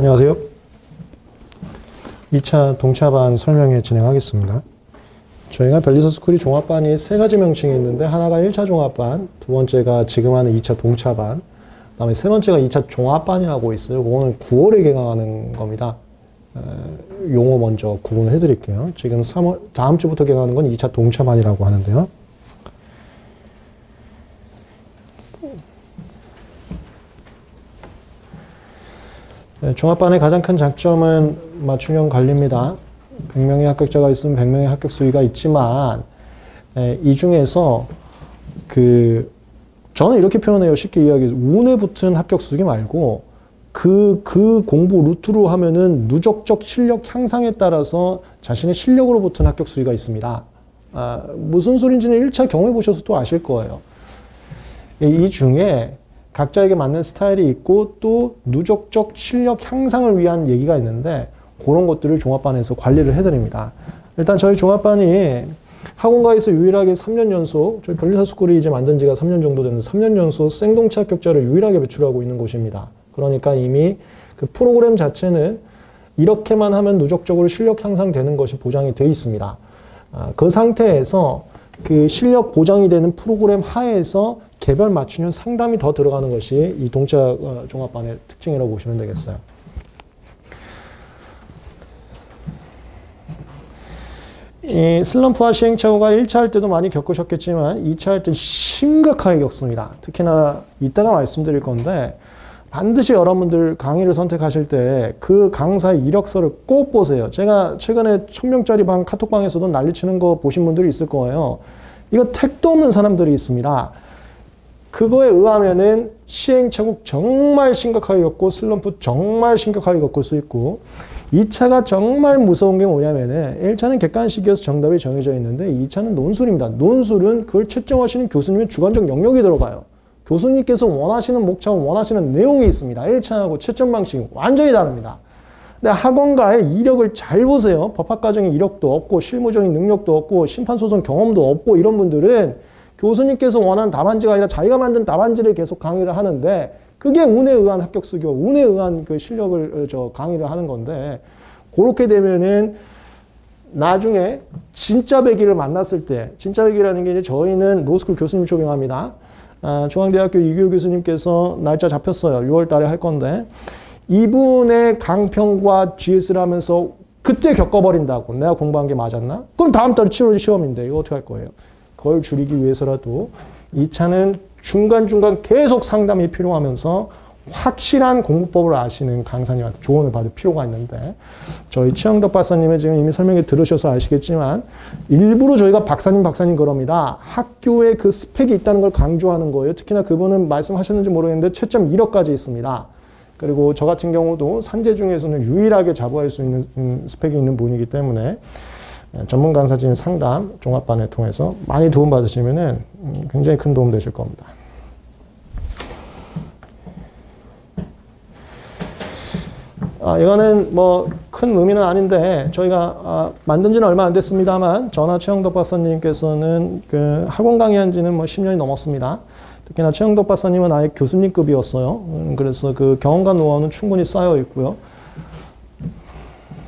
안녕하세요. 2차 동차반 설명회 진행하겠습니다. 저희가 벨리서 스쿨이 종합반이 세 가지 명칭이 있는데 하나가 1차 종합반, 두 번째가 지금 하는 2차 동차반, 그 다음에 세 번째가 2차 종합반이라고 있어요. 그거는 9월에 개강하는 겁니다. 용어 먼저 구분을 해드릴게요. 지금 3월, 다음 주부터 개강하는 건 2차 동차반이라고 하는데요. 종합반의 가장 큰 장점은 맞춤형 관리입니다. 100명의 합격자가 있으면 100명의 합격 수위가 있지만 이 중에서 저는 이렇게 표현해요. 쉽게 이야기해서 운에 붙은 합격 수기 말고 그 공부 루트로 하면은 누적적 실력 향상에 따라서 자신의 실력으로 붙은 합격 수위가 있습니다. 무슨 소린지는 1차 경험해 보셔서 또 아실 거예요. 이 중에 각자에게 맞는 스타일이 있고 또 누적적 실력 향상을 위한 얘기가 있는데 그런 것들을 종합반에서 관리를 해드립니다. 일단 저희 종합반이 학원가에서 유일하게 3년 연속, 저희 벨리서 스쿨이 이제 만든 지가 3년 정도 됐는데 3년 연속 생동체 합격자를 유일하게 배출하고 있는 곳입니다. 그러니까 이미 그 프로그램 자체는 이렇게만 하면 누적적으로 실력 향상되는 것이 보장이 되어 있습니다. 그 상태에서 그 실력 보장이 되는 프로그램 하에서 개별 맞춤형 상담이 더 들어가는 것이 이 동차 종합반의 특징이라고 보시면 되겠어요. 이 슬럼프와 시행착오가 1차 할 때도 많이 겪으셨겠지만 2차 할 때는 심각하게 겪습니다. 특히나 이따가 말씀드릴 건데 반드시 여러분들 강의를 선택하실 때 그 강사의 이력서를 꼭 보세요. 제가 최근에 1000명짜리 방 카톡방에서도 난리치는 거 보신 분들이 있을 거예요. 이거 택도 없는 사람들이 있습니다. 그거에 의하면은 시행착오 정말 심각하게 겪고 슬럼프 정말 심각하게 겪을 수 있고 2차가 정말 무서운 게 뭐냐면은 1차는 객관식이어서 정답이 정해져 있는데 2차는 논술입니다. 논술은 그걸 채점하시는 교수님의 주관적 영역이 들어가요. 교수님께서 원하시는 목차와 원하시는 내용이 있습니다. 1차하고 채점 방식이 완전히 다릅니다. 근데 학원가의 이력을 잘 보세요. 법학과정의 이력도 없고 실무적인 능력도 없고 심판소송 경험도 없고 이런 분들은 교수님께서 원하는 답안지가 아니라 자기가 만든 답안지를 계속 강의를 하는데 그게 운에 의한 합격 수기와 운에 의한 그 실력을 강의를 하는 건데 그렇게 되면은 나중에 진짜 백기를 만났을 때 진짜 백기라는 게 이제 저희는 로스쿨 교수님 초빙합니다. 중앙대학교 이규호 교수님께서 날짜 잡혔어요. 6월 달에 할 건데 이분의 강평과 GS를 하면서 그때 겪어버린다고 내가 공부한 게 맞았나? 그럼 다음 달에 치러질 시험인데 이거 어떻게 할 거예요? 그걸 줄이기 위해서라도 2차는 중간중간 계속 상담이 필요하면서 확실한 공부법을 아시는 강사님한테 조언을 받을 필요가 있는데 저희 최영덕 박사님은 지금 이미 설명회 들으셔서 아시겠지만 일부러 저희가 박사님 그럽니다. 학교에 그 스펙이 있다는 걸 강조하는 거예요. 특히나 그분은 말씀하셨는지 모르겠는데 채점 1억까지 있습니다. 그리고 저 같은 경우도 산재 중에서는 유일하게 자부할 수 있는 스펙이 있는 분이기 때문에 전문 강사진 상담 종합반을 통해서 많이 도움 받으시면은 굉장히 큰 도움 되실 겁니다. 이거는 뭐 큰 의미는 아닌데 저희가 만든 지는 얼마 안 됐습니다만 저나 최영덕 박사님께서는 그 학원 강의한 지는 뭐 10년이 넘었습니다. 특히나 최영덕 박사님은 아예 교수님급이었어요. 그래서 그 경험과 노하우는 충분히 쌓여 있고요.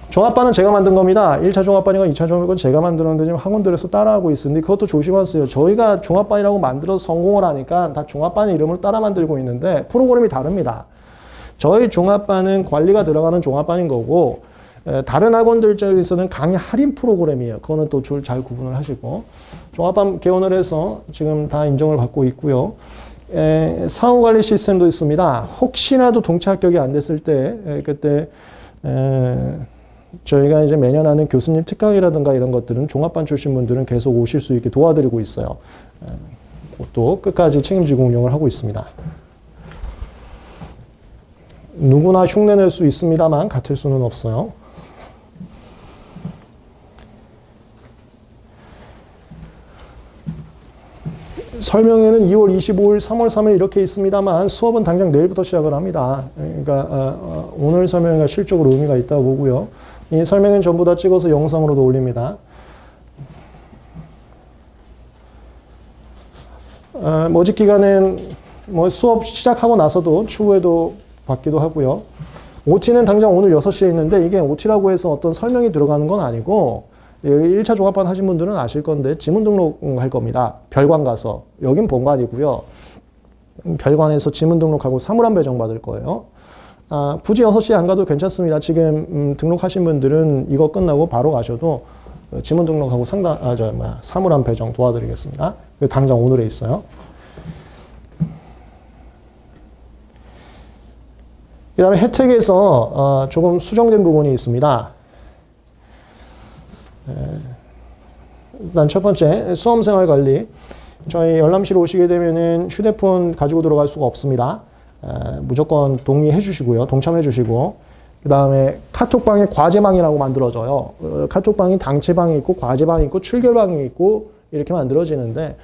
종합반은 제가 만든 겁니다. 1차 종합반이고 2차 종합반은 제가 만들었는데 지금 학원들에서 따라하고 있는데 그것도 조심하세요. 저희가 종합반이라고 만들어서 성공을 하니까 다 종합반 이름을 따라 만들고 있는데 프로그램이 다릅니다. 저희 종합반은 관리가 들어가는 종합반인 거고 다른 학원들 쪽에서는 강의 할인 프로그램이에요. 그거는 또 잘 구분을 하시고 종합반 개원을 해서 지금 다 인정을 받고 있고요. 사후관리 시스템도 있습니다. 혹시라도 동차 합격이 안 됐을 때 그때 저희가 이제 매년 하는 교수님 특강이라든가 이런 것들은 종합반 출신 분들은 계속 오실 수 있게 도와드리고 있어요. 또 끝까지 책임지고 운영을 하고 있습니다. 누구나 흉내낼 수 있습니다만 같을 수는 없어요. 설명회는 2월 25일, 3월 3일 이렇게 있습니다만 수업은 당장 내일부터 시작을 합니다. 그러니까 오늘 설명회가 실적으로 의미가 있다고 보고요. 이 설명회는 전부 다 찍어서 영상으로도 올립니다. 모집 기간은 뭐 수업 시작하고 나서도 추후에도 받기도 하고요. OT는 당장 오늘 6시에 있는데 이게 OT라고 해서 어떤 설명이 들어가는 건 아니고 1차 종합반 하신 분들은 아실 건데 지문 등록할 겁니다. 별관 가서. 여긴 본관이고요. 별관에서 지문 등록하고 사물함 배정 받을 거예요. 굳이 6시에 안 가도 괜찮습니다. 지금 등록하신 분들은 이거 끝나고 바로 가셔도 지문 등록하고 사물함 배정 도와드리겠습니다. 당장 오늘에 있어요. 그 다음에 혜택에서 조금 수정된 부분이 있습니다. 일단 첫 번째, 수험생활관리. 저희 열람실 오시게 되면은 휴대폰 가지고 들어갈 수가 없습니다. 무조건 동의해 주시고요. 동참해 주시고. 그 다음에 카톡방에 과제방이라고 만들어져요. 카톡방이 당체방이 있고 과제방이 있고 출결방이 있고 이렇게 만들어지는데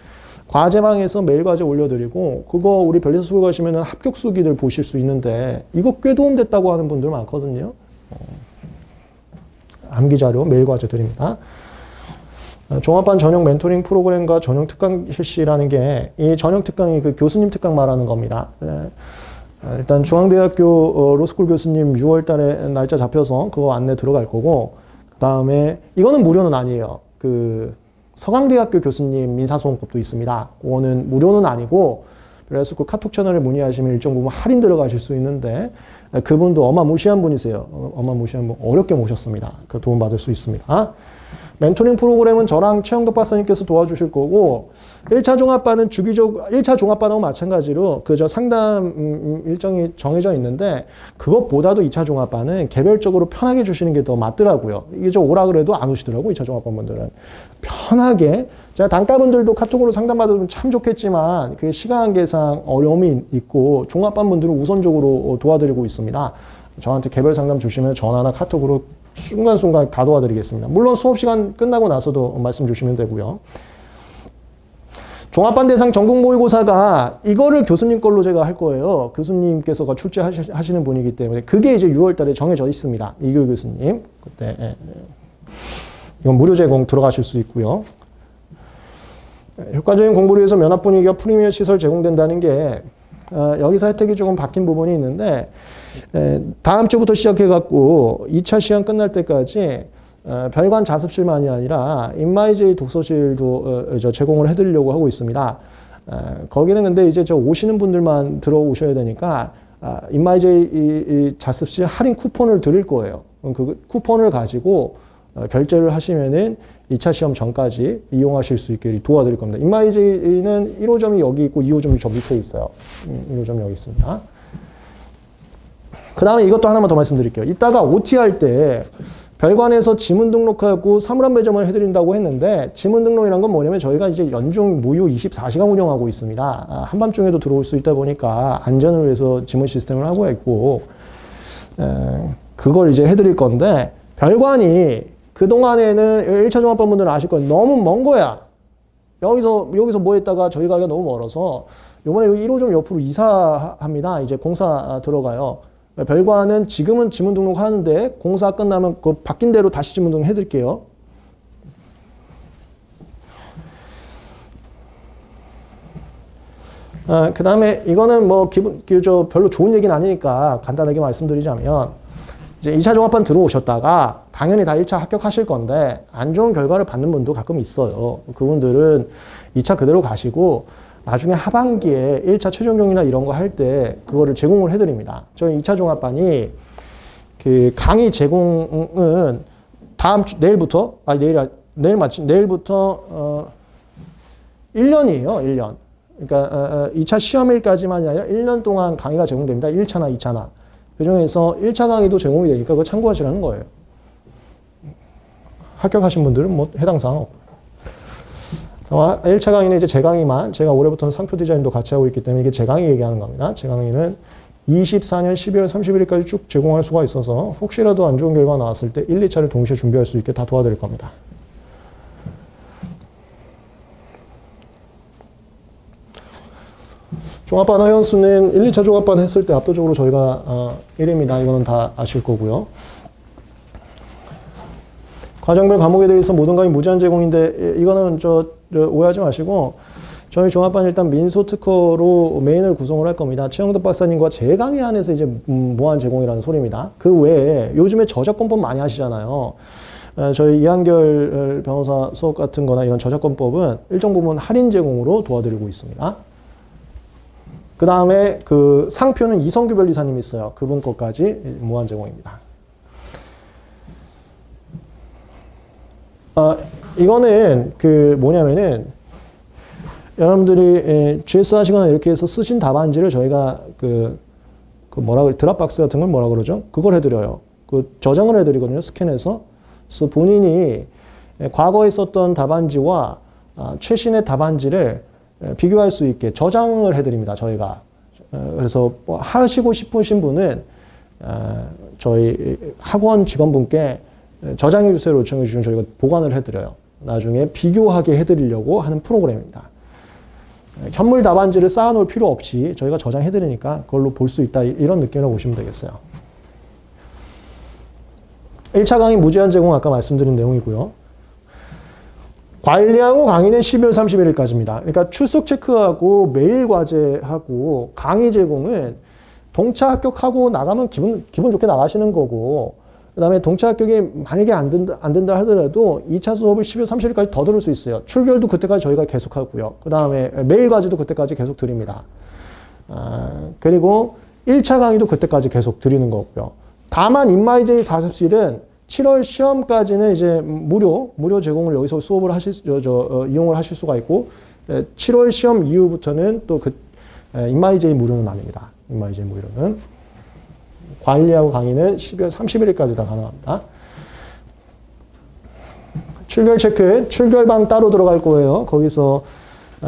과제방에서 매일 과제 올려드리고 그거 우리 별리서술 가시면은 합격 수기들 보실 수 있는데 이거 꽤 도움됐다고 하는 분들 많거든요. 암기자료 매일 과제 드립니다. 종합반 전용 멘토링 프로그램과 전용 특강 실시라는 게 이 전용 특강이 그 교수님 특강 말하는 겁니다. 일단 중앙대학교 로스쿨 교수님 6월 달에 날짜 잡혀서 그거 안내 들어갈 거고 그 다음에 이거는 무료는 아니에요. 그 서강대학교 교수님 민사소송법도 있습니다. 그거는 무료는 아니고 그래서 그 카톡 채널에 문의하시면 일정 부분 할인 들어가실 수 있는데 그분도 어마무시한 분이세요. 어마무시한 분 어렵게 모셨습니다. 그 도움 받을 수 있습니다. 멘토링 프로그램은 저랑 최영덕 박사님께서 도와주실 거고 1차 종합반은 1차 종합반하고 마찬가지로 그저 상담 일정이 정해져 있는데 그것보다도 2차 종합반은 개별적으로 편하게 주시는 게 더 맞더라고요. 이게 저 오라 그래도 안 오시더라고요. 2차 종합반 분들은. 편하게 제가 단과분들도 카톡으로 상담받으면 참 좋겠지만 그게 시간 계상 어려움이 있고 종합반 분들은 우선적으로 도와드리고 있습니다. 저한테 개별 상담 주시면 전화나 카톡으로 순간순간 다 도와드리겠습니다. 물론 수업시간 끝나고 나서도 말씀 주시면 되고요. 종합반 대상 전국 모의고사가 이거를 교수님 걸로 제가 할 거예요. 교수님께서가 출제하시는 분이기 때문에 그게 이제 6월 달에 정해져 있습니다. 이교 교수님. 그때 이건 무료 제공 들어가실 수 있고요. 효과적인 공부를 위해서 면학 분위기와 프리미엄 시설 제공된다는 게 여기서 혜택이 조금 바뀐 부분이 있는데 다음 주부터 시작해갖고 2차 시험 끝날 때까지 별관 자습실만이 아니라 인마이제이 독서실도 제공을 해드리려고 하고 있습니다. 거기는 근데 이제 저 오시는 분들만 들어오셔야 되니까 인마이제이 자습실 할인 쿠폰을 드릴 거예요. 그 쿠폰을 가지고 결제를 하시면은 2차 시험 전까지 이용하실 수 있게 도와드릴 겁니다. 인마이제이는 1호점이 여기 있고 2호점이 저 밑에 있어요. 1호점이 여기 있습니다. 그 다음에 이것도 하나만 더 말씀드릴게요. 이따가 OT 할 때 별관에서 지문 등록하고 사물함 배정을 해드린다고 했는데 지문 등록이란 건 뭐냐면 저희가 이제 연중 무휴 24시간 운영하고 있습니다. 한밤중에도 들어올 수 있다 보니까 안전을 위해서 지문 시스템을 하고 있고 그걸 이제 해드릴 건데 별관이 그동안에는 1차 종합반 분들은 아실 거예요. 너무 먼 거야. 여기서 뭐 했다가 저희 가기가 너무 멀어서 이번에 여기 1호점 옆으로 이사합니다. 이제 공사 들어가요. 별관은 지금은 지문 등록하는데 공사 끝나면 그 바뀐 대로 다시 지문 등록 해드릴게요. 그 다음에 이거는 뭐 별로 좋은 얘기는 아니니까 간단하게 말씀드리자면 이제 2차 종합반 들어오셨다가 당연히 다 1차 합격하실 건데 안 좋은 결과를 받는 분도 가끔 있어요. 그분들은 2차 그대로 가시고 나중에 하반기에 1차 최종정이나 이런 거 할 때 그거를 제공을 해드립니다. 저희 2차 종합반이 그 강의 제공은 내일부터 내일부터 1년이에요. 1년. 그러니까 2차 시험일까지만이 아니라 1년 동안 강의가 제공됩니다. 1차나 2차나. 그중에서 1차 강의도 제공이 되니까 그거 참고하시라는 거예요. 합격하신 분들은 뭐 해당 사항 없고. 1차 강의는 이제 제 강의만, 제가 올해부터는 상표 디자인도 같이 하고 있기 때문에 이게 제 강의 얘기하는 겁니다. 제 강의는 24년 12월 31일까지 쭉 제공할 수가 있어서 혹시라도 안 좋은 결과 나왔을 때 1, 2차를 동시에 준비할 수 있게 다 도와드릴 겁니다. 종합반 회원수는 1, 2차 종합반 했을 때 압도적으로 저희가 1위입니다. 이거는 다 아실 거고요. 과정별 과목에 대해서 모든 강의 무제한 제공인데 이거는 오해하지 마시고 저희 종합반 일단 민소 특허로 메인을 구성을 할 겁니다. 최영덕 박사님과 제 강의 안에서 이제 무한 제공이라는 소리입니다. 그 외에 요즘에 저작권법 많이 하시잖아요. 저희 이한결 변호사 수업 같은 거나 이런 저작권법은 일정 부분 할인 제공으로 도와드리고 있습니다. 그 다음에 그 상표는 이성규 변리사님이 있어요. 그분 것까지 무한 제공입니다. 이거는 그 뭐냐면은 여러분들이 GS 하시거나 이렇게 해서 쓰신 답안지를 저희가 그 뭐라 그래, 드랍박스 같은 걸 뭐라 그러죠? 그걸 해드려요. 그 저장을 해드리거든요. 스캔해서. 그래서 본인이 과거에 썼던 답안지와 최신의 답안지를 비교할 수 있게 저장을 해드립니다. 저희가. 그래서 뭐 하시고 싶으신 분은 저희 학원 직원분께 저장해 주세요 요청해 주시면 저희가 보관을 해드려요. 나중에 비교하게 해드리려고 하는 프로그램입니다. 현물 답안지를 쌓아놓을 필요 없이 저희가 저장해드리니까 그걸로 볼 수 있다 이런 느낌으로 보시면 되겠어요. 1차 강의 무제한 제공 아까 말씀드린 내용이고요. 관리하고 강의는 12월 31일까지입니다. 그러니까 출석 체크하고 메일 과제하고 강의 제공은 동차 합격하고 나가면 기분 좋게 나가시는 거고 그 다음에 동차 합격이 만약에 안 된다 하더라도 2차 수업을 12월 30일까지 더 들을 수 있어요. 출결도 그때까지 저희가 계속 하고요. 그 다음에 메일 과제도 그때까지 계속 드립니다. 그리고 1차 강의도 그때까지 계속 드리는 거고요. 다만 인마이제이 4습실은 7월 시험까지는 이제 무료 제공을 여기서 수업을 이용을 하실 수가 있고 7월 시험 이후부터는 또 인마이제이 무료는 아닙니다. 인마이제이 무료는. 관리하고 강의는 12월 31일까지 다 가능합니다. 출결 체크, 출결방 따로 들어갈 거예요. 거기서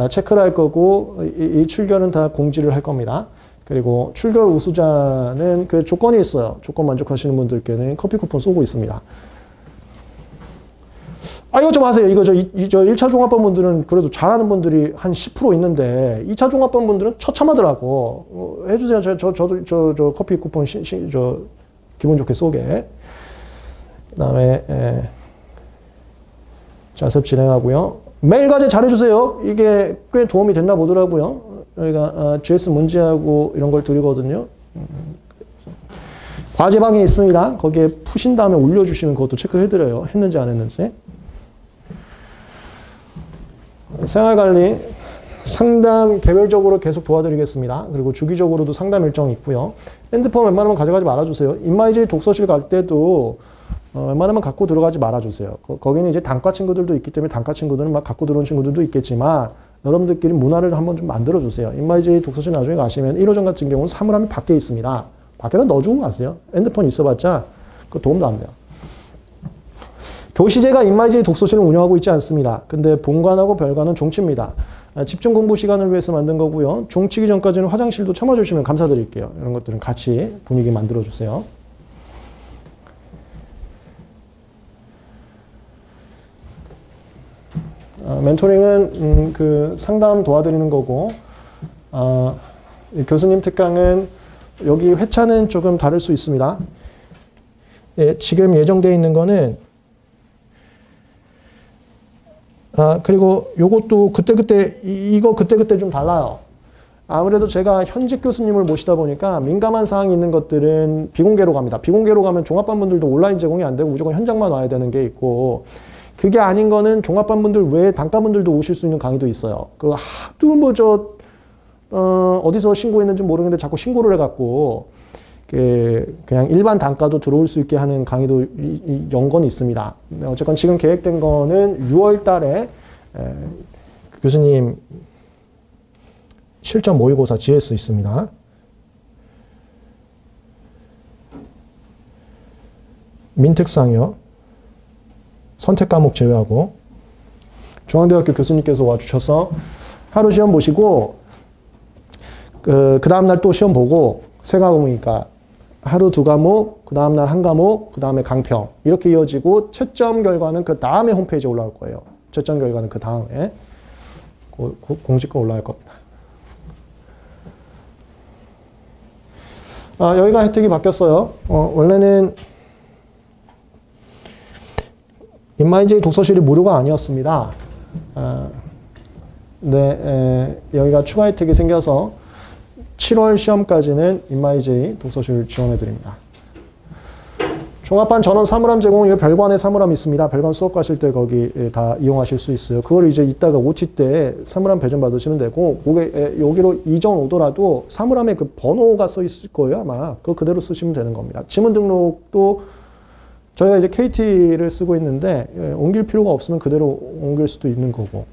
체크를 할 거고 이 출결은 다 공지를 할 겁니다. 그리고 출결 우수자는 그 조건이 있어요. 조건 만족하시는 분들께는 커피 쿠폰 쏘고 있습니다. 이거 좀 하세요. 이거 저 1차 종합반 분들은 그래도 잘하는 분들이 한 10% 있는데 2차 종합반 분들은 처참하더라고. 해주세요. 저도 커피 쿠폰 기분 좋게 쏘게. 그 다음에 자습 진행하고요. 메일 과제 잘해주세요. 이게 꽤 도움이 됐나 보더라고요. 저희가 GS 문제하고 이런 걸 드리거든요. 과제방이 있습니다. 거기에 푸신 다음에 올려주시면 그것도 체크해드려요. 했는지 안 했는지. 생활관리, 상담 개별적으로 계속 도와드리겠습니다. 그리고 주기적으로도 상담 일정이 있고요. 핸드폰 웬만하면 가져가지 말아주세요. 인마이제이 독서실 갈 때도 웬만하면 갖고 들어가지 말아주세요. 거기는 이제 단과 친구들도 있기 때문에 단과 친구들은 막 갖고 들어온 친구들도 있겠지만 여러분들끼리 문화를 한번 좀 만들어주세요. 인마이제이 독서실 나중에 가시면 1호점 같은 경우는 사물함이 밖에 있습니다. 밖에다 넣어주고 가세요. 핸드폰 있어봤자 그 도움도 안 돼요. 교시제가 인마이제이 독서실을 운영하고 있지 않습니다. 근데 본관하고 별관은 종치입니다. 집중 공부 시간을 위해서 만든 거고요. 종치기 전까지는 화장실도 참아주시면 감사드릴게요. 이런 것들은 같이 분위기 만들어주세요. 멘토링은 그 상담 도와드리는 거고 교수님 특강은 여기 회차는 조금 다를 수 있습니다. 예, 지금 예정되어 있는 거는 그리고 요것도 이거 그때 좀 달라요. 아무래도 제가 현직 교수님을 모시다 보니까 민감한 사항이 있는 것들은 비공개로 갑니다. 비공개로 가면 종합반분들도 온라인 제공이 안 되고 무조건 현장만 와야 되는 게 있고 그게 아닌 거는 종합반분들 외에 단과분들도 오실 수 있는 강의도 있어요. 그 하도 어디서 신고했는지 모르겠는데 자꾸 신고를 해갖고 그냥 일반 단가도 들어올 수 있게 하는 강의도 연건이 있습니다. 어쨌건 지금 계획된 거는 6월 달에 교수님 실전 모의고사 GS 있습니다. 민특상이요. 선택 과목 제외하고 중앙대학교 교수님께서 와주셔서 하루 시험 보시고 그 다음날 또 시험 보고 세 과목이니까 하루 2과목, 그 다음날 1과목, 그 다음에 강평 이렇게 이어지고 채점 결과는 그 다음에 홈페이지에 올라올 거예요. 채점 결과는 그 다음에 공지가 올라갈 겁니다. 여기가 혜택이 바뀌었어요. 원래는 인마이제이 독서실이 무료가 아니었습니다. 여기가 추가 혜택이 생겨서 7월 시험까지는 인마이제이 독서실 지원해 드립니다. 종합반 전원 사물함 제공, 이거 별관에 사물함 있습니다. 별관 수업 가실 때 거기 다 이용하실 수 있어요. 그걸 이제 이따가 OT 때 사물함 배정 받으시면 되고, 여기로 이전 오더라도 사물함에 그 번호가 써 있을 거예요, 아마. 그거 그대로 쓰시면 되는 겁니다. 지문 등록도 저희가 이제 KT를 쓰고 있는데, 옮길 필요가 없으면 그대로 옮길 수도 있는 거고.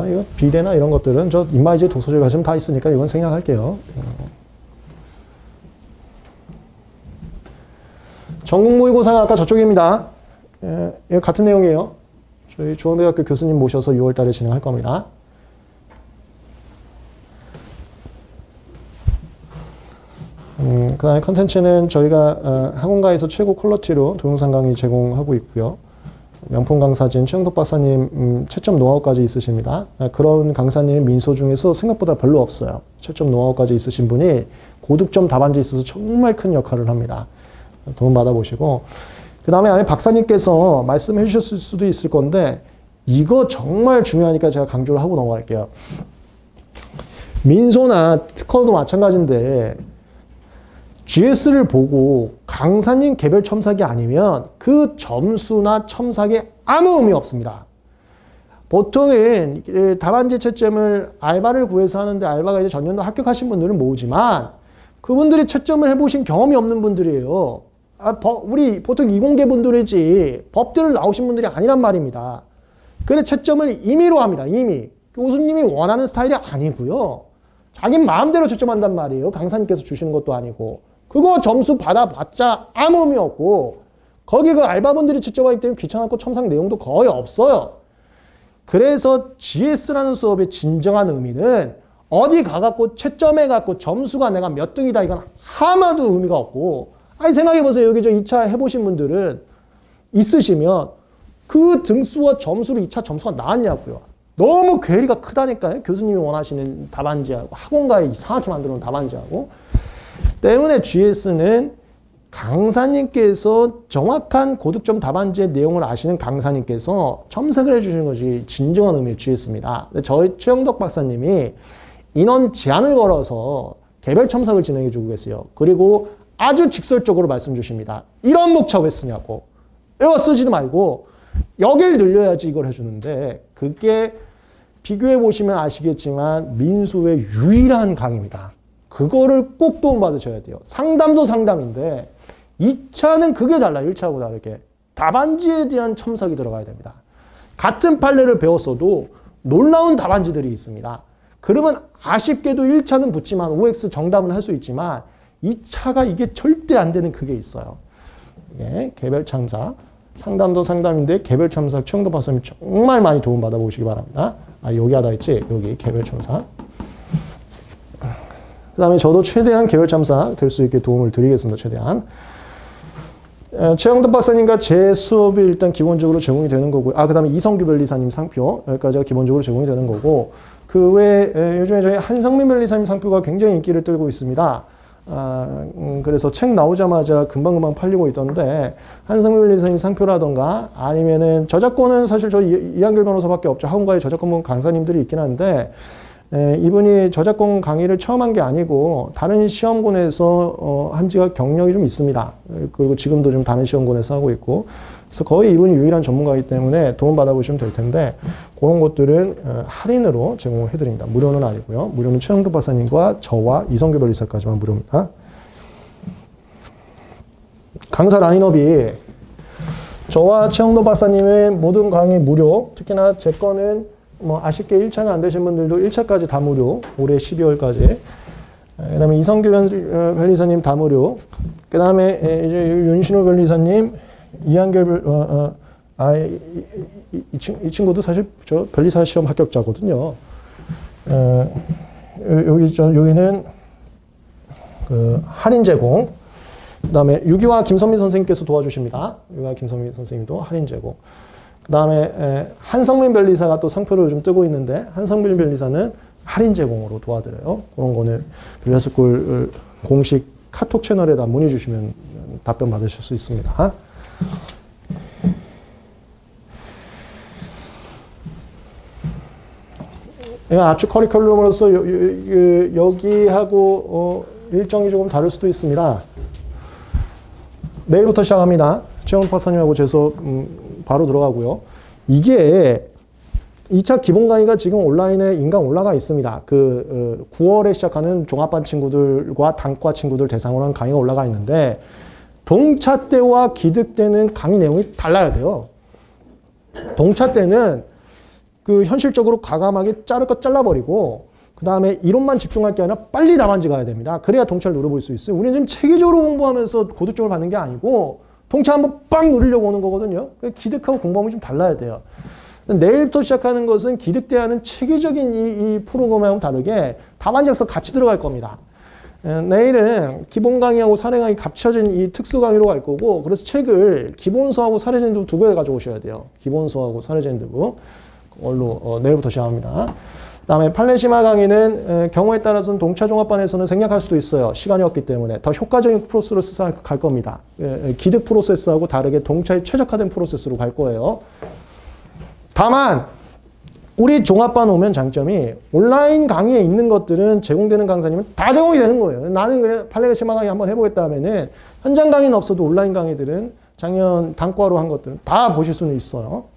이거 비대나 이런 것들은 저 인마이제 독서실 가시면 다 있으니까 이건 생략할게요. 전국 모의고사가 아까 저쪽입니다. 이거 같은 내용이에요. 저희 중앙대학교 교수님 모셔서 6월 달에 진행할 겁니다. 그 다음에 컨텐츠는 저희가 학원가에서 최고 퀄리티로 동영상 강의 제공하고 있고요. 명품 강사진 최영덕 박사님 채점 노하우까지 있으십니다. 그런 강사님 민소 중에서 생각보다 별로 없어요. 채점 노하우까지 있으신 분이 고득점 답안지에 있어서 정말 큰 역할을 합니다. 도움 받아보시고, 그 다음에 아마 박사님께서 말씀해 주셨을 수도 있을 건데 이거 정말 중요하니까 제가 강조를 하고 넘어갈게요. 민소나 특허도 마찬가지인데 GS를 보고 강사님 개별 첨삭이 아니면 그 점수나 첨삭에 아무 의미 없습니다. 보통은 답안지 채점을 알바를 구해서 하는데 알바가 이제 전년도 합격하신 분들은 모으지만 그분들이 채점을 해보신 경험이 없는 분들이에요. 우리 보통 이공계 분들이지 법대를 나오신 분들이 아니란 말입니다. 그래서 채점을 임의로 합니다. 임의. 교수님이 원하는 스타일이 아니고요. 자기 마음대로 채점한단 말이에요. 강사님께서 주시는 것도 아니고. 그거 점수 받아봤자 아무 의미 없고 거기 그 알바분들이 채점하기 때문에 귀찮았고 첨삭 내용도 거의 없어요. 그래서 GS라는 수업의 진정한 의미는 어디 가갖고 채점해갖고 점수가 내가 몇 등이다 이건 하나도 의미가 없고, 아니 생각해보세요. 여기 저 2차 해보신 분들은 있으시면 그 등수와 점수로 2차 점수가 나왔냐고요. 너무 괴리가 크다니까요. 교수님이 원하시는 답안지하고 학원가에 이상하게 만들어놓은 답안지하고. 때문에 GS는 강사님께서 정확한 고득점 답안지의 내용을 아시는 강사님께서 첨삭을 해주시는 것이 진정한 의미의 GS입니다. 저희 최영덕 박사님이 인원 제한을 걸어서 개별 첨삭을 진행해 주고 계세요. 그리고 아주 직설적으로 말씀 주십니다. 이런 목차 왜 쓰냐고. 이거 쓰지도 말고 여길 늘려야지 이걸 해주는데, 그게 비교해 보시면 아시겠지만 민소의 유일한 강의입니다. 그거를 꼭 도움받으셔야 돼요. 상담도 상담인데 2차는 그게 달라요. 1차하고 다르게. 답안지에 대한 첨삭이 들어가야 됩니다. 같은 판례를 배웠어도 놀라운 답안지들이 있습니다. 그러면 아쉽게도 1차는 붙지만 OX 정답은 할 수 있지만 2차가 이게 절대 안 되는 그게 있어요. 이게 개별 첨삭. 상담도 상담인데 개별 첨삭 최영덕 박사님 정말 많이 도움받아 보시기 바랍니다. 여기 하다 했지? 여기 개별 첨삭. 그 다음에 저도 최대한 개별 첨삭 될 수 있게 도움을 드리겠습니다. 최대한. 최영덕 박사님과 제 수업이 일단 기본적으로 제공이 되는 거고요. 그 다음에 이성규 변리사님 상표 여기까지가 기본적으로 제공이 되는 거고, 그 외에 요즘에 저희 한성민 변리사님 상표가 굉장히 인기를 끌고 있습니다. 그래서 책 나오자마자 금방금방 팔리고 있던데, 한성민 변리사님 상표라던가 아니면은 저작권은 사실 저희 이한결 변호사밖에 없죠. 학원가에 저작권 강사님들이 있긴 한데, 이분이 저작권 강의를 처음 한 게 아니고 다른 시험군에서 한 지가 경력이 좀 있습니다. 그리고 지금도 좀 다른 시험군에서 하고 있고, 그래서 거의 이분이 유일한 전문가이기 때문에 도움 받아보시면 될 텐데, 그런 것들은 할인으로 제공을 해드립니다. 무료는 아니고요. 무료는 최영덕 박사님과 저와 이성규 변리사까지만 무료입니다. 강사 라인업이 저와 최영덕 박사님의 모든 강의 무료, 특히나 제 거는 아쉽게 1차가 안 되신 분들도 1차까지 다 무료, 올해 12월까지. 그 다음에 이성규 변리사님 다 무료. 그 다음에 이제 윤신호 변리사님, 이한결, 이 친구도 사실 저 변리사 시험 합격자거든요. 여기는 그 할인 제공. 그 다음에 유기화 김선미 선생님께서 도와주십니다. 유기화 김선미 선생님도 할인 제공. 그 다음에 한성민 변리사가 또 상표를 요즘 뜨고 있는데, 한성민 변리사는 할인 제공으로 도와드려요. 그런 거는 밸런스쿨 공식 카톡 채널에다 문의 주시면 답변 받으실 수 있습니다. 압축 커리큘럼으로서 여기하고 일정이 조금 다를 수도 있습니다. 내일부터 시작합니다. 최영훈 박사님하고 제 수업 바로 들어가고요. 이게 2차 기본 강의가 지금 온라인에 인강 올라가 있습니다. 9월에 시작하는 종합반 친구들과 단과 친구들 대상으로 한 강의가 올라가 있는데 동차 때와 기득 때는 강의 내용이 달라야 돼요. 동차 때는 현실적으로 과감하게 자를 것 잘라버리고 그 다음에 이론만 집중할 게 아니라 빨리 답안지 가야 됩니다. 그래야 동차를 노려볼 수 있어요. 우리는 지금 체계적으로 공부하면서 고득점을 받는 게 아니고 동차 한번 빵 노리려고 오는 거거든요. 기득하고 공부하면 좀 달라야 돼요. 내일부터 시작하는 것은 기득 때 하는 체계적인 이 프로그램하고 다르게 답안지 작성 같이 들어갈 겁니다. 내일은 기본 강의하고 사례 강의 겹쳐진 이 특수 강의로 갈 거고 그래서 책을 기본서하고 사례전도 두 개 가져오셔야 돼요. 기본서하고 사례전도. 그걸로 내일부터 시작합니다. 그 다음에 판례심화 강의는 경우에 따라서는 동차 종합반에서는 생략할 수도 있어요. 시간이 없기 때문에. 더 효과적인 프로세스로 갈 겁니다. 기득 프로세스하고 다르게 동차에 최적화된 프로세스로 갈 거예요. 다만 우리 종합반 오면 장점이 온라인 강의에 있는 것들은 제공되는 강사님은 다 제공이 되는 거예요. 나는 그래 판례심화 강의 한번 해보겠다 하면은 현장 강의는 없어도 온라인 강의들은 작년 단과로 한 것들은 다 보실 수는 있어요.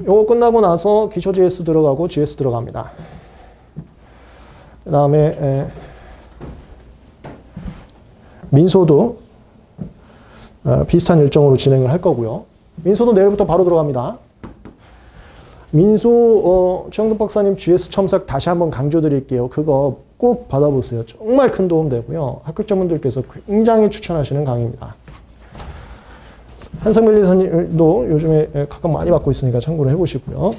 요거 끝나고 나서 기초 GS 들어가고 GS 들어갑니다. 그 다음에 민소도 비슷한 일정으로 진행을 할 거고요. 민소도 내일부터 바로 들어갑니다. 민소 최영덕 박사님 GS 첨삭 다시 한번 강조드릴게요. 그거 꼭 받아보세요. 정말 큰 도움 되고요. 학교자분들께서 굉장히 추천하시는 강의입니다. 한성밀 리사님도 요즘에 각각 많이 받고 있으니까 참고를 해보시고요.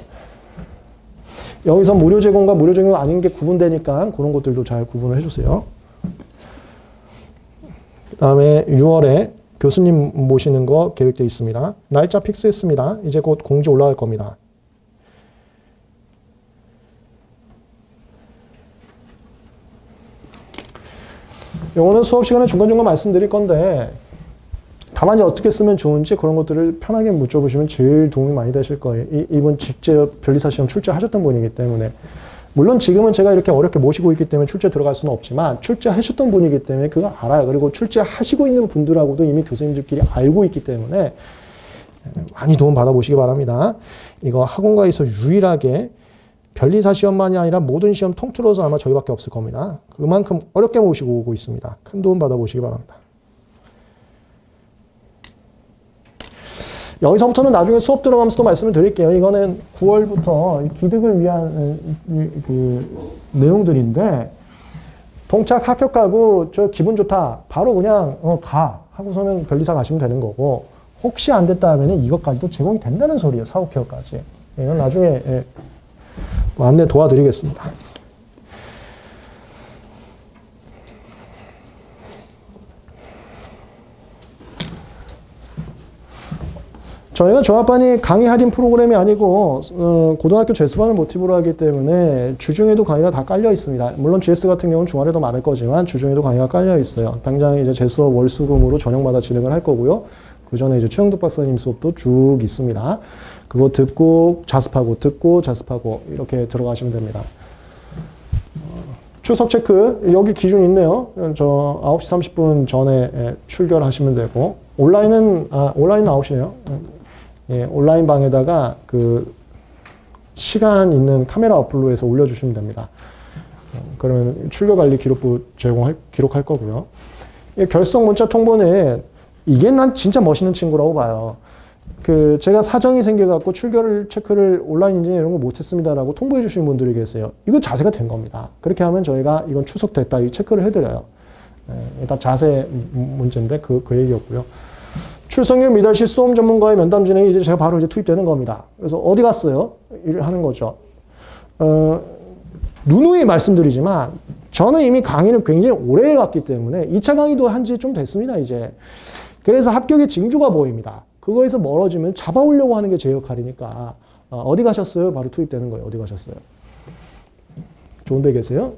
여기서 무료 제공과 무료 제공 아닌 게 구분되니까 그런 것들도 잘 구분을 해주세요. 그 다음에 6월에 교수님 모시는 거 계획되어 있습니다. 날짜 픽스했습니다. 이제 곧 공지 올라갈 겁니다. 요거는 수업 시간에 중간중간 말씀드릴 건데 답안지 어떻게 쓰면 좋은지 그런 것들을 편하게 묻어보시면 제일 도움이 많이 되실 거예요. 이분 직접 변리사 시험 출제하셨던 분이기 때문에 물론 지금은 제가 이렇게 어렵게 모시고 있기 때문에 출제 들어갈 수는 없지만 출제하셨던 분이기 때문에 그거 알아요. 그리고 출제하시고 있는 분들하고도 이미 교수님들끼리 알고 있기 때문에 많이 도움 받아보시기 바랍니다. 이거 학원가에서 유일하게 변리사 시험만이 아니라 모든 시험 통틀어서 아마 저희밖에 없을 겁니다. 그만큼 어렵게 모시고 오고 있습니다. 큰 도움 받아보시기 바랍니다. 여기서부터는 나중에 수업 들어가면서 또 말씀을 드릴게요. 이거는 9월부터 기득을 위한 내용들인데 동착 합격하고 저 기분 좋다. 바로 그냥 가 하고서는 변리사 가시면 되는 거고 혹시 안 됐다 하면 이것까지도 제공이 된다는 소리예요. 사후 케어까지. 이건 나중에 안내 도와드리겠습니다. 저희가 종합반이 강의 할인 프로그램이 아니고 고등학교 재수반을 모티브로 하기 때문에 주중에도 강의가 다 깔려 있습니다. 물론 GS 같은 경우는 주말에 더 많을 거지만 주중에도 강의가 깔려 있어요. 당장 이제 재수업 월수금으로 저녁마다 진행을 할 거고요. 그 전에 이제 최영덕 박사님 수업도 쭉 있습니다. 그거 듣고 자습하고 이렇게 들어가시면 됩니다. 출석 체크 여기 기준 있네요. 저 9시 30분 전에 출결하시면 되고 온라인은 9시네요. 예, 온라인 방에다가 시간 있는 카메라 어플로 해서 올려주시면 됩니다. 그러면 출결 관리 기록부 기록할 거고요. 결석 문자 통보는 이게 난 진짜 멋있는 친구라고 봐요. 제가 사정이 생겨갖고 출결 체크를 온라인 인증 이런 거 못했습니다라고 통보해 주시는 분들이 계세요. 이거 자세가 된 겁니다. 그렇게 하면 저희가 이건 출석됐다 이 체크를 해드려요. 일단 자세 문제인데 그 얘기였고요. 출석률 미달시 수험 전문가의 면담 진행이 이제 제가 바로 이제 투입되는 겁니다. 그래서 어디 갔어요? 일을 하는 거죠. 누누이 말씀드리지만 저는 이미 강의를 굉장히 오래 해왔기 때문에 2차 강의도 한 지 좀 됐습니다, 이제. 그래서 합격의 징조가 보입니다. 그거에서 멀어지면 잡아오려고 하는 게 제 역할이니까 어디 가셨어요? 바로 투입되는 거예요. 어디 가셨어요? 좋은 데 계세요?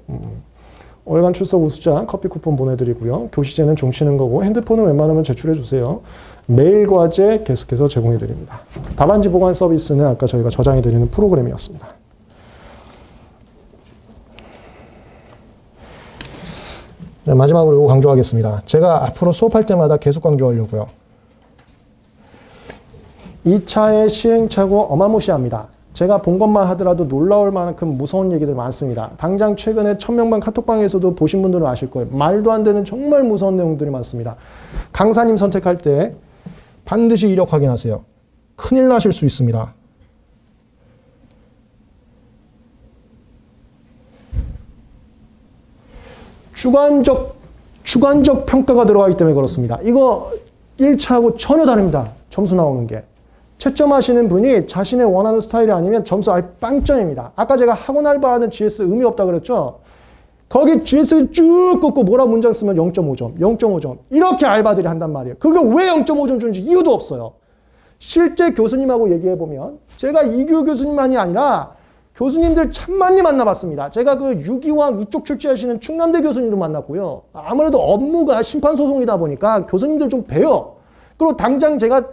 월간 출석 우수자 커피 쿠폰 보내드리고요. 교시제는 종치는 거고 핸드폰은 웬만하면 제출해 주세요. 메일 과제 계속해서 제공해 드립니다. 답안지 보관 서비스는 아까 저희가 저장해 드리는 프로그램이었습니다. 네, 마지막으로 이거 강조하겠습니다. 제가 앞으로 수업할 때마다 계속 강조하려고요. 2차의 시행착오 어마무시합니다. 제가 본 것만 하더라도 놀라울 만큼 무서운 얘기들 많습니다. 당장 최근에 1000명반 카톡방에서도 보신 분들은 아실 거예요. 말도 안 되는 정말 무서운 내용들이 많습니다. 강사님 선택할 때 반드시 이력 확인하세요. 큰일 나실 수 있습니다. 주관적 평가가 들어가기 때문에 그렇습니다. 이거 1차하고 전혀 다릅니다. 점수 나오는 게. 채점하시는 분이 자신의 원하는 스타일이 아니면 점수 아예 빵점입니다. 아까 제가 학원 알바하는 GS 의미 없다 그랬죠? 거기 GS 쭉 긋고 뭐라 문장 쓰면 0.5점, 0.5점. 이렇게 알바들이 한단 말이에요. 그게 왜 0.5점 주는지 이유도 없어요. 실제 교수님하고 얘기해보면 제가 이규 교수님만이 아니라 교수님들 천만이 만나봤습니다. 제가 그 유기왕 이쪽 출제하시는 충남대 교수님도 만났고요. 아무래도 업무가 심판소송이다 보니까 교수님들 좀 봬요. 그리고 당장 제가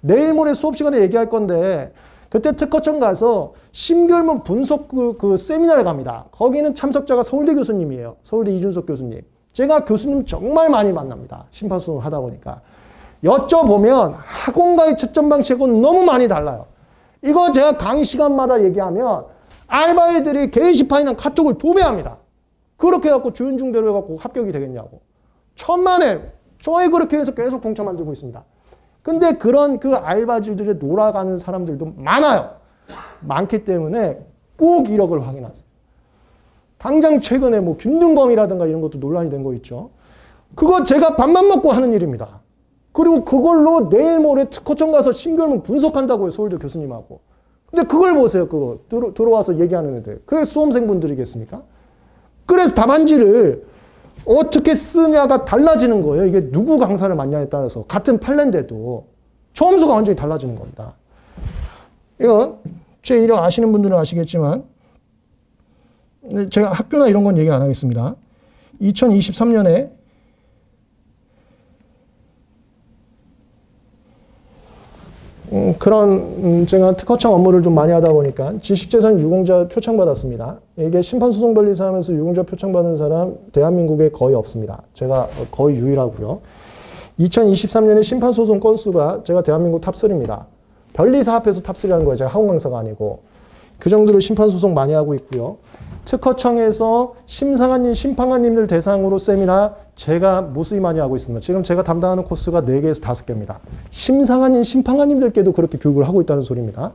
내일 모레 수업 시간에 얘기할 건데 그때 특허청 가서 심결문 분석 그 세미나를 갑니다. 거기는 참석자가 서울대 교수님이에요. 서울대 이준석 교수님. 제가 교수님 정말 많이 만납니다. 심판소송 하다 보니까. 여쭤보면 학원과의 채점 방식은 너무 많이 달라요. 이거 제가 강의 시간마다 얘기하면 알바애들이 게시판이나 카톡을 도배합니다. 그렇게 해갖고 주윤중대로 해갖고 합격이 되겠냐고. 천만에 저희 그렇게 해서 계속 동차 만들고 있습니다. 근데 그런 그 알바질들에 놀아가는 사람들도 많아요. 많기 때문에 꼭 이력을 확인하세요. 당장 최근에 뭐 균등범이라든가 이런 것도 논란이 된 거 있죠. 그거 제가 밥만 먹고 하는 일입니다. 그리고 그걸로 내일 모레 특허청 가서 심결문 분석한다고요. 서울대 교수님하고. 근데 그걸 보세요. 그거 들어와서 얘기하는 애들. 그게 수험생분들이겠습니까? 그래서 답안지를 어떻게 쓰냐가 달라지는 거예요. 이게 누구 강사를 만나냐에 따라서. 같은 판례인데도 점수가 완전히 달라지는 겁니다. 이건 제 이력 아시는 분들은 아시겠지만 제가 학교나 이런 건 얘기 안 하겠습니다. 2023년에 그런 제가 특허청 업무를 좀 많이 하다 보니까 지식재산 유공자 표창 받았습니다. 이게 심판소송변리사 하면서 유공자 표창 받은 사람 대한민국에 거의 없습니다. 제가 거의 유일하고요. 2023년에 심판소송 건수가 제가 대한민국 탑3입니다. 변리사 앞에서 탑3라는 거예요. 제가 학원 강사가 아니고. 그 정도로 심판소송 많이 하고 있고요. 특허청에서 심상한님, 심판관님들 대상으로 세미나 제가 무수히 많이 하고 있습니다. 지금 제가 담당하는 코스가 4개에서 5개입니다. 심상한님, 심판관님들께도 그렇게 교육을 하고 있다는 소리입니다.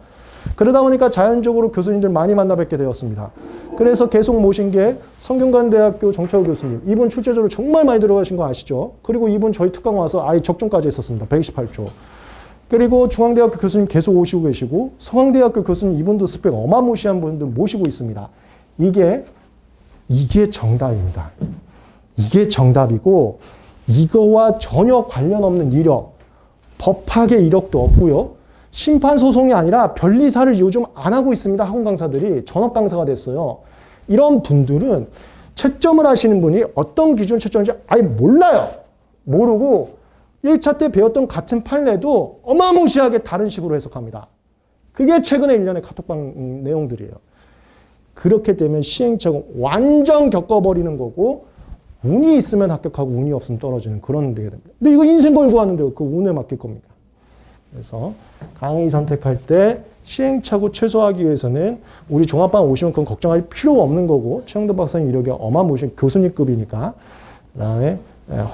그러다 보니까 자연적으로 교수님들 많이 만나 뵙게 되었습니다. 그래서 계속 모신 게 성균관대학교 정철 교수님. 이분 출제자로 정말 많이 들어가신 거 아시죠? 그리고 이분 저희 특강 와서 아예 적중까지 했었습니다. 128조. 그리고 중앙대학교 교수님 계속 오시고 계시고 서강대학교 교수님 이분도 스펙 어마무시한 분들 모시고 있습니다. 이게 정답입니다. 이게 정답이고 이거와 전혀 관련 없는 이력, 법학의 이력도 없고요. 심판소송이 아니라 변리사를 요즘 안 하고 있습니다. 학원 강사들이 전업 강사가 됐어요. 이런 분들은 채점을 하시는 분이 어떤 기준 채점인지 아예 몰라요. 모르고 1차 때 배웠던 같은 판례도 어마무시하게 다른 식으로 해석합니다. 그게 최근에 1년의 카톡방 내용들이에요. 그렇게 되면 시행착오 완전 겪어버리는 거고 운이 있으면 합격하고 운이 없으면 떨어지는 그런 게 됩니다. 근데 이거 인생 걸고 하는데요. 그 운에 맡길 겁니다. 그래서 강의 선택할 때 시행착오 최소화하기 위해서는 우리 종합반 오시면 그건 걱정할 필요 없는 거고 최영도 박사님 이력이 어마무시한 교수님급이니까 그다음에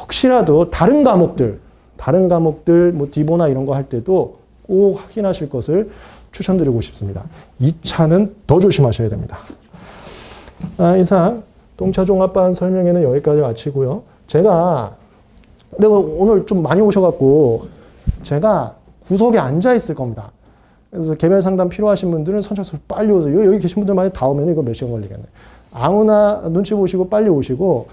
혹시라도 다른 과목들 뭐 디보나 이런 거 할 때도 꼭 확인하실 것을 추천드리고 싶습니다. 2차는 더 조심하셔야 됩니다. 이상 동차종합반 설명회는 여기까지 마치고요. 제가 오늘 좀 많이 오셔갖고 제가 구석에 앉아 있을 겁니다. 그래서 개별 상담 필요하신 분들은 선착순 빨리 오세요. 여기 계신 분들 많이 다 오면 이거 몇 시간 걸리겠네. 아무나 눈치 보시고 빨리 오시고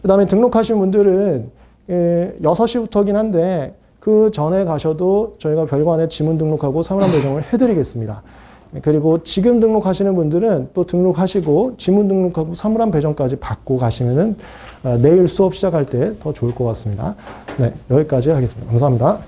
그 다음에 등록하신 분들은 6시부터긴 한데 그 전에 가셔도 저희가 별관에 지문 등록하고 사물함 배정을 해드리겠습니다. 그리고 지금 등록하시는 분들은 또 등록하시고 지문 등록하고 사물함 배정까지 받고 가시면은 내일 수업 시작할 때 더 좋을 것 같습니다. 네, 여기까지 하겠습니다. 감사합니다.